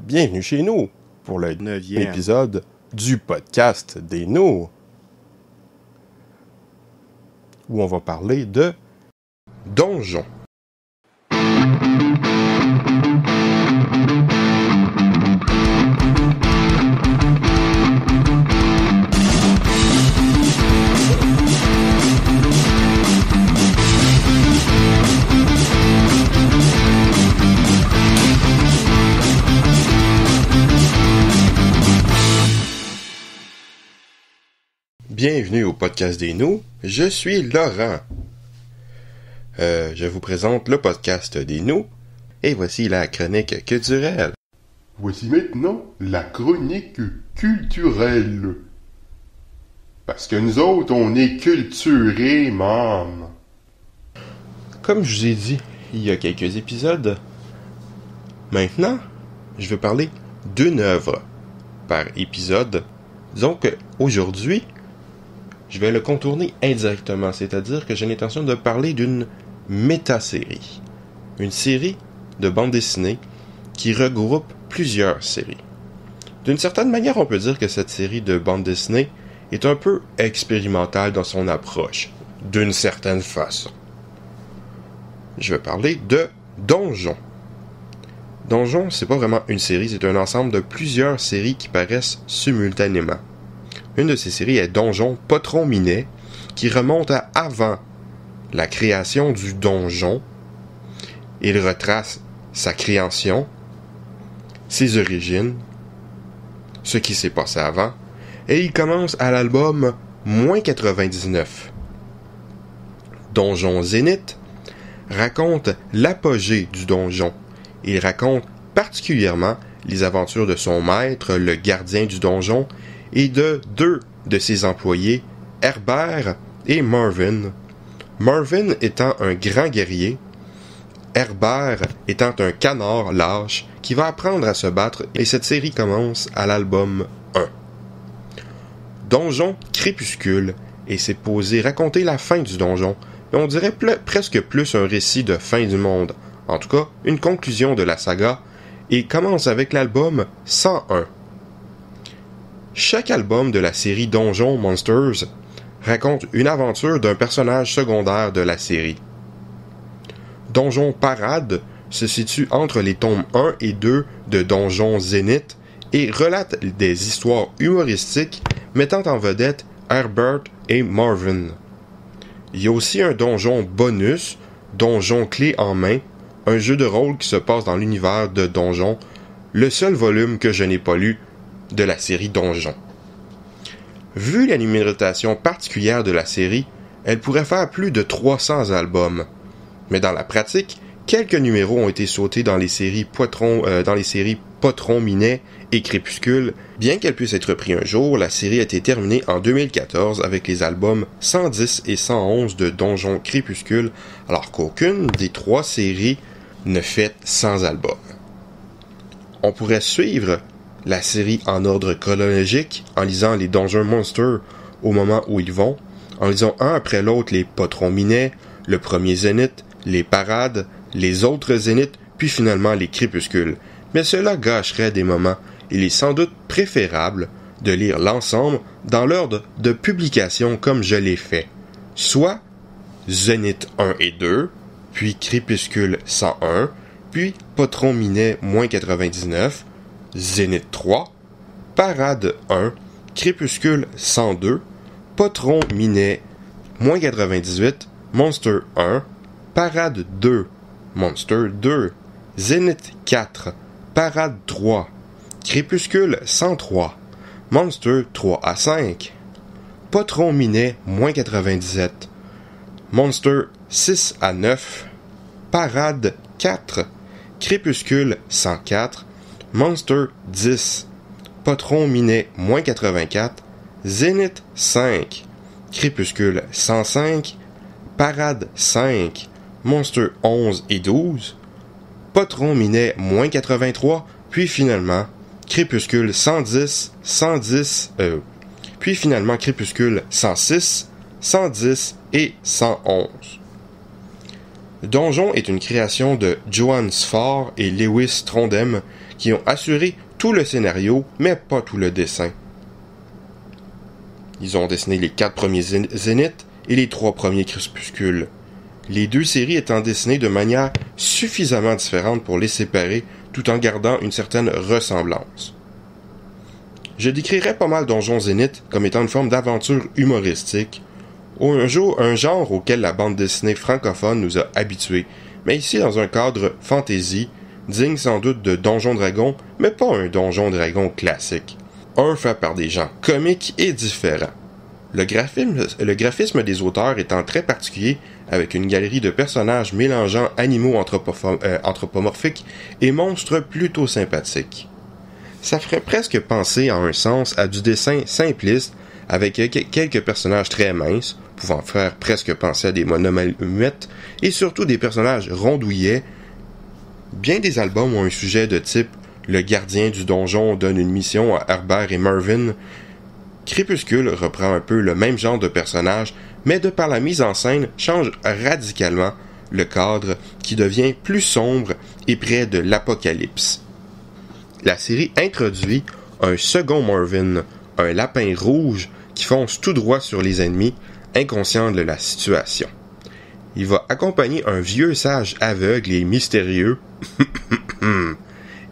Bienvenue chez nous pour le 9e épisode du podcast des nous, où on va parler de donjons. Bienvenue au podcast des nous, je suis Laurent. Je vous présente le podcast des nous, et voici la chronique culturelle. Voici maintenant la chronique culturelle. Parce que nous autres, on est culturés, man. Comme je vous ai dit il y a quelques épisodes, maintenant, je vais parler d'une œuvre par épisode. Disons qu'aujourd'hui, je vais le contourner indirectement, c'est-à-dire que j'ai l'intention de parler d'une méta-série. Une série de bandes dessinées qui regroupe plusieurs séries. D'une certaine manière, on peut dire que cette série de bandes dessinées est un peu expérimentale dans son approche, d'une certaine façon. Je vais parler de Donjons. Donjons, c'est pas vraiment une série, c'est un ensemble de plusieurs séries qui paraissent simultanément. Une de ces séries est Donjon Patron Minet, qui remonte à avant la création du donjon. Il retrace sa création, ses origines, ce qui s'est passé avant, et il commence à l'album -99. Donjon Zénith raconte l'apogée du donjon. Il raconte particulièrement les aventures de son maître, le gardien du donjon, et de deux de ses employés, Herbert et Marvin. Marvin étant un grand guerrier, Herbert étant un canard lâche qui va apprendre à se battre, et cette série commence à l'album 1. Donjon Crépuscule est supposé raconter la fin du donjon, mais on dirait presque plus un récit de fin du monde, en tout cas une conclusion de la saga, et commence avec l'album 101. Chaque album de la série Donjon Monsters raconte une aventure d'un personnage secondaire de la série. Donjon Parade se situe entre les tomes 1 et 2 de Donjon Zénith et relate des histoires humoristiques mettant en vedette Herbert et Marvin. Il y a aussi un donjon bonus, Donjon Clé en main, un jeu de rôle qui se passe dans l'univers de Donjon, le seul volume que je n'ai pas lu de la série Donjon. Vu la numérotation particulière de la série, elle pourrait faire plus de 300 albums. Mais dans la pratique, quelques numéros ont été sautés dans les séries Patron Minet et Crépuscule. Bien qu'elle puisse être reprise un jour, la série a été terminée en 2014 avec les albums 110 et 111 de Donjon Crépuscule, alors qu'aucune des trois séries ne fait 100 albums. On pourrait suivre la série en ordre chronologique, en lisant les Donjon Monsters au moment où ils vont, en lisant un après l'autre les Patrons Minet, le premier Zénith, les Parades, les autres Zéniths, puis finalement les Crépuscules. Mais cela gâcherait des moments. Il est sans doute préférable de lire l'ensemble dans l'ordre de publication comme je l'ai fait. Soit Zénith 1 et 2, puis Crépuscule 101, puis Patron Minet -99, Zénith 3, Parade 1, Crépuscule 102, Patron Minet -98, Monster 1, Parade 2, Monster 2, Zénith 4, Parade 3, Crépuscule 103, Monster 3 à 5, Patron Minet -97, Monster 6 à 9, Parade 4, Crépuscule 104, Monster 10, Patron Minet -84, Zénith 5, Crépuscule 105, Parade 5, Monster 11 et 12, Patron Minet -83, puis finalement Crépuscule 110, puis finalement Crépuscule 106, 110 et 111. Donjon est une création de Johan Sfar et Lewis Trondheim qui ont assuré tout le scénario, mais pas tout le dessin. Ils ont dessiné les 4 premiers Zéniths et les 3 premiers Crépuscules. Les 2 séries étant dessinées de manière suffisamment différente pour les séparer, tout en gardant une certaine ressemblance. Je décrirais pas mal Donjon Zénith comme étant une forme d'aventure humoristique, un genre auquel la bande dessinée francophone nous a habitués, mais ici dans un cadre fantasy, digne sans doute de Donjon Dragon, mais pas un Donjon Dragon classique. Un fait par des gens comiques et différents. Le graphisme des auteurs étant très particulier, avec une galerie de personnages mélangeant animaux anthropomorphiques et monstres plutôt sympathiques. Ça ferait presque penser en un sens à du dessin simpliste, avec quelques personnages très minces, pouvant faire presque penser à des monomuettes, et surtout des personnages rondouillets. Bien des albums ont un sujet de type « Le gardien du donjon donne une mission à Herbert et Mervyn ». Crépuscule reprend un peu le même genre de personnage, mais de par la mise en scène change radicalement le cadre qui devient plus sombre et près de l'apocalypse. La série introduit un second Mervyn, un lapin rouge qui fonce tout droit sur les ennemis, inconscient de la situation. Il va accompagner un vieux sage aveugle et mystérieux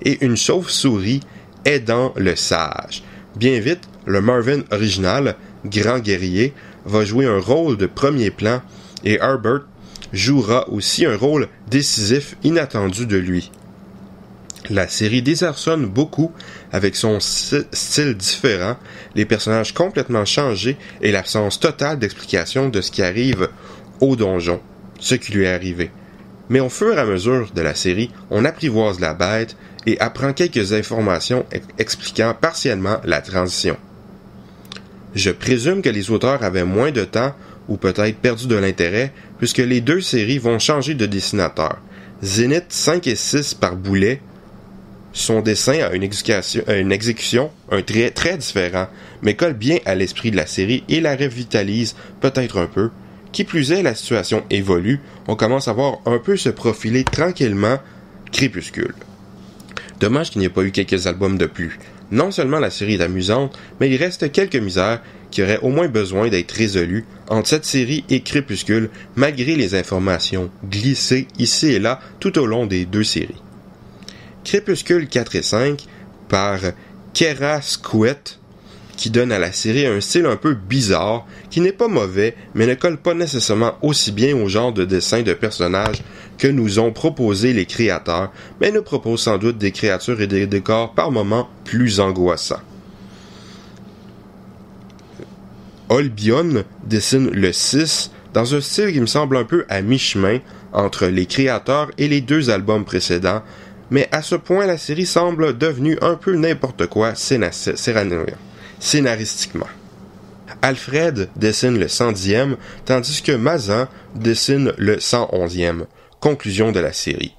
et une chauve-souris aidant le sage. Bien vite, le Mervyn original, grand guerrier, va jouer un rôle de premier plan et Herbert jouera aussi un rôle décisif inattendu de lui. La série désarçonne beaucoup avec son style différent, les personnages complètement changés et l'absence totale d'explication de ce qui arrive au donjon, ce qui lui est arrivé. Mais au fur et à mesure de la série, on apprivoise la bête et apprend quelques informations expliquant partiellement la transition. Je présume que les auteurs avaient moins de temps ou peut-être perdu de l'intérêt puisque les 2 séries vont changer de dessinateur. Zénith 5 et 6 par Boulet, son dessin a une exécution, un trait très différent, mais colle bien à l'esprit de la série et la revitalise peut-être un peu. Qui plus est, la situation évolue, on commence à voir un peu se profiler tranquillement Crépuscule. Dommage qu'il n'y ait pas eu quelques albums de plus. Non seulement la série est amusante, mais il reste quelques misères qui auraient au moins besoin d'être résolues entre cette série et Crépuscule, malgré les informations glissées ici et là tout au long des 2 séries. Crépuscule 4 et 5 par Kera Squett, qui donne à la série un style un peu bizarre, qui n'est pas mauvais, mais ne colle pas nécessairement aussi bien au genre de dessin de personnages que nous ont proposé les créateurs, mais nous propose sans doute des créatures et des décors par moments plus angoissants. Olbion dessine le 6 dans un style qui me semble un peu à mi-chemin entre les créateurs et les 2 albums précédents, mais à ce point la série semble devenue un peu n'importe quoi scénaristiquement. Alfred dessine le 110e, tandis que Mazan dessine le 111e. Conclusion de la série.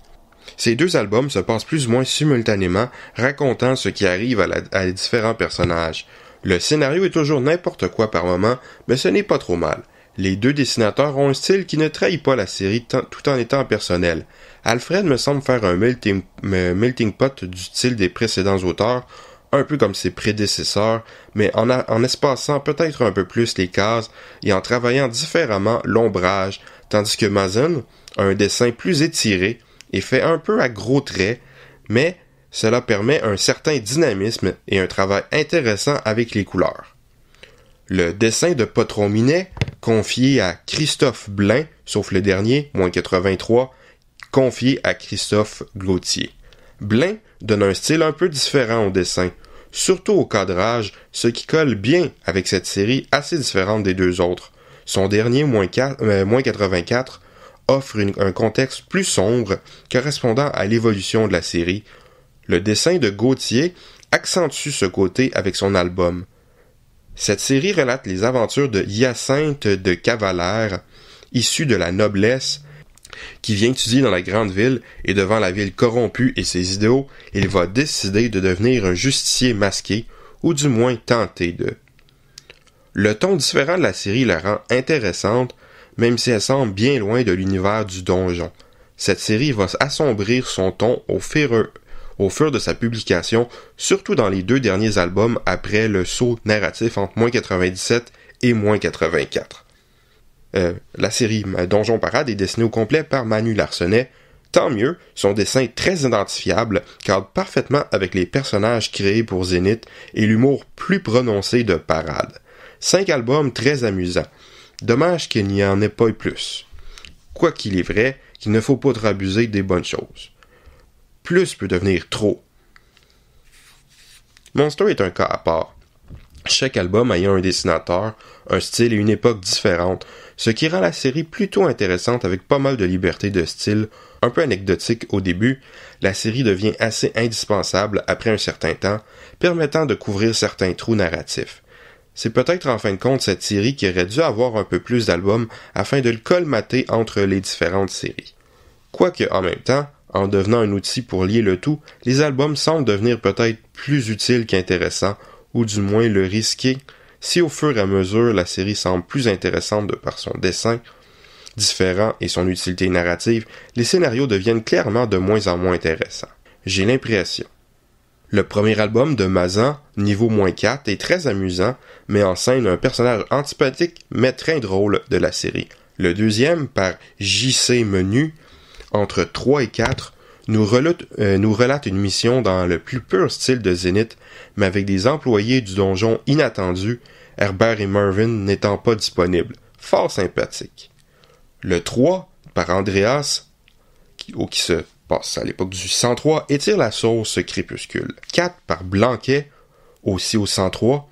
Ces 2 albums se passent plus ou moins simultanément, racontant ce qui arrive à différents personnages. Le scénario est toujours n'importe quoi par moment, mais ce n'est pas trop mal. Les 2 dessinateurs ont un style qui ne trahit pas la série tout en étant personnel. Alfred me semble faire un melting pot du style des précédents auteurs, un peu comme ses prédécesseurs, mais en espaçant peut-être un peu plus les cases et en travaillant différemment l'ombrage, tandis que Mazan a un dessin plus étiré et fait un peu à gros traits, mais cela permet un certain dynamisme et un travail intéressant avec les couleurs. Le dessin de Patron Minet, confié à Christophe Blain, sauf le dernier, -83, confié à Christophe Gauthier. Blain donne un style un peu différent au dessin, surtout au cadrage, ce qui colle bien avec cette série assez différente des 2 autres. Son dernier, -84, offre un contexte plus sombre, correspondant à l'évolution de la série. Le dessin de Gauthier accentue ce côté avec son album. Cette série relate les aventures de Hyacinthe de Cavalère, issu de la noblesse, qui vient étudier dans la grande ville et devant la ville corrompue et ses idéaux, il va décider de devenir un justicier masqué, ou du moins tenter de. Le ton différent de la série la rend intéressante, même si elle semble bien loin de l'univers du donjon. Cette série va assombrir son ton au au fur de sa publication, surtout dans les 2 derniers albums après le saut narratif entre -97 et -84. La série Donjon Parade est dessinée au complet par Manu Larsenet. Tant mieux, son dessin très identifiable cadre parfaitement avec les personnages créés pour Zénith et l'humour plus prononcé de Parade. 5 albums très amusants. Dommage qu'il n'y en ait pas eu plus. Quoi qu'il est vrai qu'il ne faut pas trop abuser des bonnes choses. Plus peut devenir trop. Monster est un cas à part. Chaque album ayant un dessinateur, un style et une époque différente, ce qui rend la série plutôt intéressante avec pas mal de liberté de style. Un peu anecdotique au début, la série devient assez indispensable après un certain temps, permettant de couvrir certains trous narratifs. C'est peut-être en fin de compte cette série qui aurait dû avoir un peu plus d'albums afin de le colmater entre les différentes séries. Quoique, en même temps, en devenant un outil pour lier le tout, les albums semblent devenir peut-être plus utiles qu'intéressants, ou du moins le risquer, si au fur et à mesure la série semble plus intéressante de par son dessin différent et son utilité narrative, les scénarios deviennent clairement de moins en moins intéressants. J'ai l'impression. Le premier album de Mazan, niveau -4, est très amusant, met en scène un personnage antipathique mais très drôle de la série. Le deuxième, par J.C. Menu, entre 3 et 4, nous relate une mission dans le plus pur style de Zénith, mais avec des employés du donjon inattendus, Herbert et Mervyn n'étant pas disponibles. Fort sympathique. Le 3, par Andreas, qui se passe à l'époque du 103, étire la sauce Crépuscule. 4, par Blanquet, aussi au 103,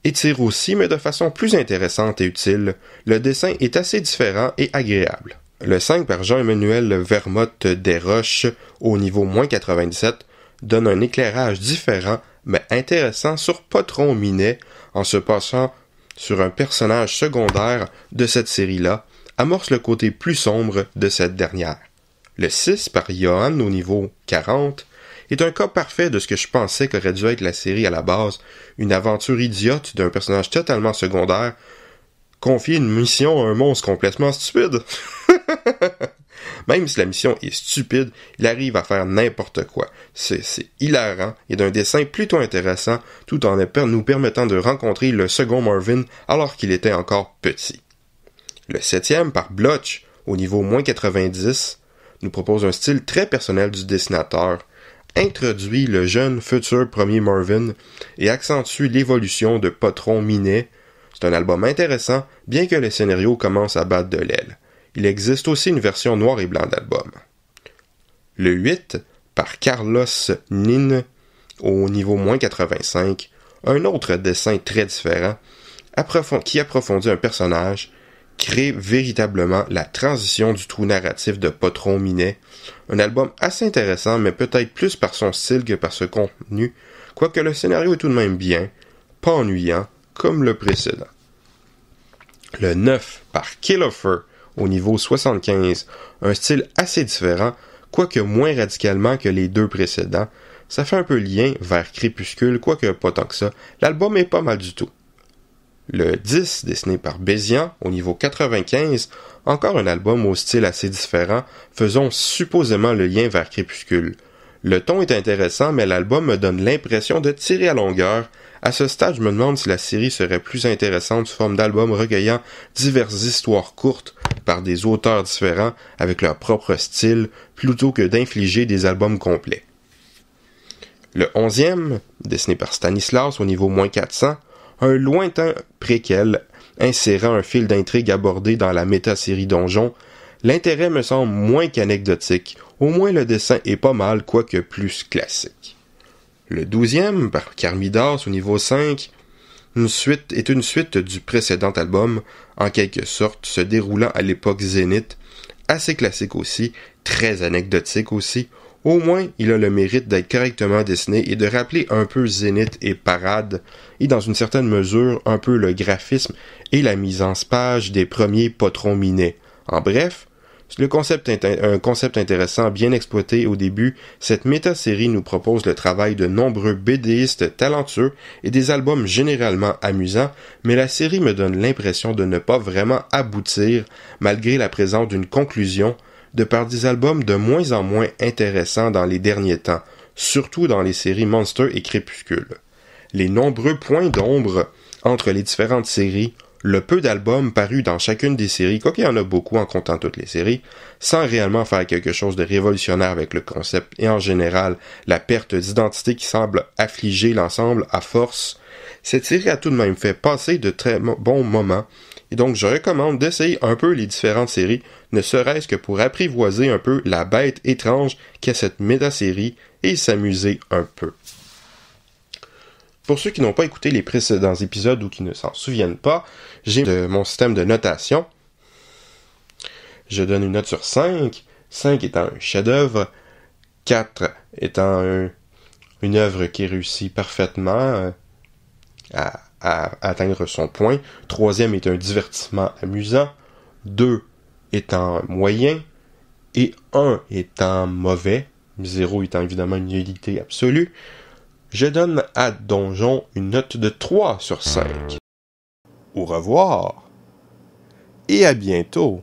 étire aussi, mais de façon plus intéressante et utile. Le dessin est assez différent et agréable. Le 5, par Jean-Emmanuel Vermotte Desroches, au niveau -97, donne un éclairage différent, mais intéressant sur Patron Minet, en se passant sur un personnage secondaire de cette série-là, amorce le côté plus sombre de cette dernière. Le 6, par Johan, au niveau 40, est un cas parfait de ce que je pensais qu'aurait dû être la série à la base, une aventure idiote d'un personnage totalement secondaire, confier une mission à un monstre complètement stupide. Même si la mission est stupide, il arrive à faire n'importe quoi. C'est hilarant et d'un dessin plutôt intéressant, tout en nous permettant de rencontrer le second Marvin alors qu'il était encore petit. Le 7e, par Blotch, au niveau -90, nous propose un style très personnel du dessinateur, introduit le jeune futur premier Marvin et accentue l'évolution de Patron Minet. C'est un album intéressant, bien que le scénario commence à battre de l'aile. Il existe aussi une version noir et blanc d'album. Le 8, par Carlos Nin, au niveau -85, un autre dessin très différent, qui approfondit un personnage, crée véritablement la transition du trou narratif de Patron Minet. Un album assez intéressant, mais peut-être plus par son style que par ce contenu, quoique le scénario est tout de même bien, pas ennuyant, comme le précédent. Le 9, par Killofer, au niveau 75, un style assez différent, quoique moins radicalement que les 2 précédents. Ça fait un peu lien vers Crépuscule, quoique pas tant que ça. L'album est pas mal du tout. Le 10, dessiné par Bézian, au niveau 95, encore un album au style assez différent, faisant supposément le lien vers Crépuscule. Le ton est intéressant, mais l'album me donne l'impression de tirer à longueur. À ce stade, je me demande si la série serait plus intéressante sous forme d'album recueillant diverses histoires courtes par des auteurs différents avec leur propre style, plutôt que d'infliger des albums complets. Le 11e, dessiné par Stanislas au niveau -400, un lointain préquel insérant un fil d'intrigue abordé dans la méta-série Donjon. L'intérêt me semble moins qu'anecdotique, au moins le dessin est pas mal, quoique plus classique. Le 12e, par Carmidas au niveau 5, est une suite du précédent album, en quelque sorte se déroulant à l'époque Zénith, assez classique aussi, très anecdotique aussi. Au moins, il a le mérite d'être correctement dessiné et de rappeler un peu Zénith et Parade, et dans une certaine mesure, un peu le graphisme et la mise en page des premiers Patron Minet. En bref, un concept intéressant, bien exploité au début, cette méta-série nous propose le travail de nombreux BDistes talentueux et des albums généralement amusants, mais la série me donne l'impression de ne pas vraiment aboutir, malgré la présence d'une conclusion, de par des albums de moins en moins intéressants dans les derniers temps, surtout dans les séries Monster et Crépuscule. Les nombreux points d'ombre entre les différentes séries, le peu d'albums parus dans chacune des séries, quoiqu'il y en a beaucoup en comptant toutes les séries, sans réellement faire quelque chose de révolutionnaire avec le concept, et en général, la perte d'identité qui semble affliger l'ensemble à force, cette série a tout de même fait passer de très bons moments, et donc je recommande d'essayer un peu les différentes séries, ne serait-ce que pour apprivoiser un peu la bête étrange qu'est cette méta-série, et s'amuser un peu. Pour ceux qui n'ont pas écouté les précédents épisodes ou qui ne s'en souviennent pas, j'ai mon système de notation. Je donne une note sur 5, 5 étant un chef-d'œuvre, 4 étant une œuvre qui réussit parfaitement à atteindre son point, 3e est un divertissement amusant, 2 étant moyen, et 1 étant mauvais, 0 étant évidemment une nullité absolue. Je donne à Donjon une note de 3 sur 5. Au revoir et à bientôt.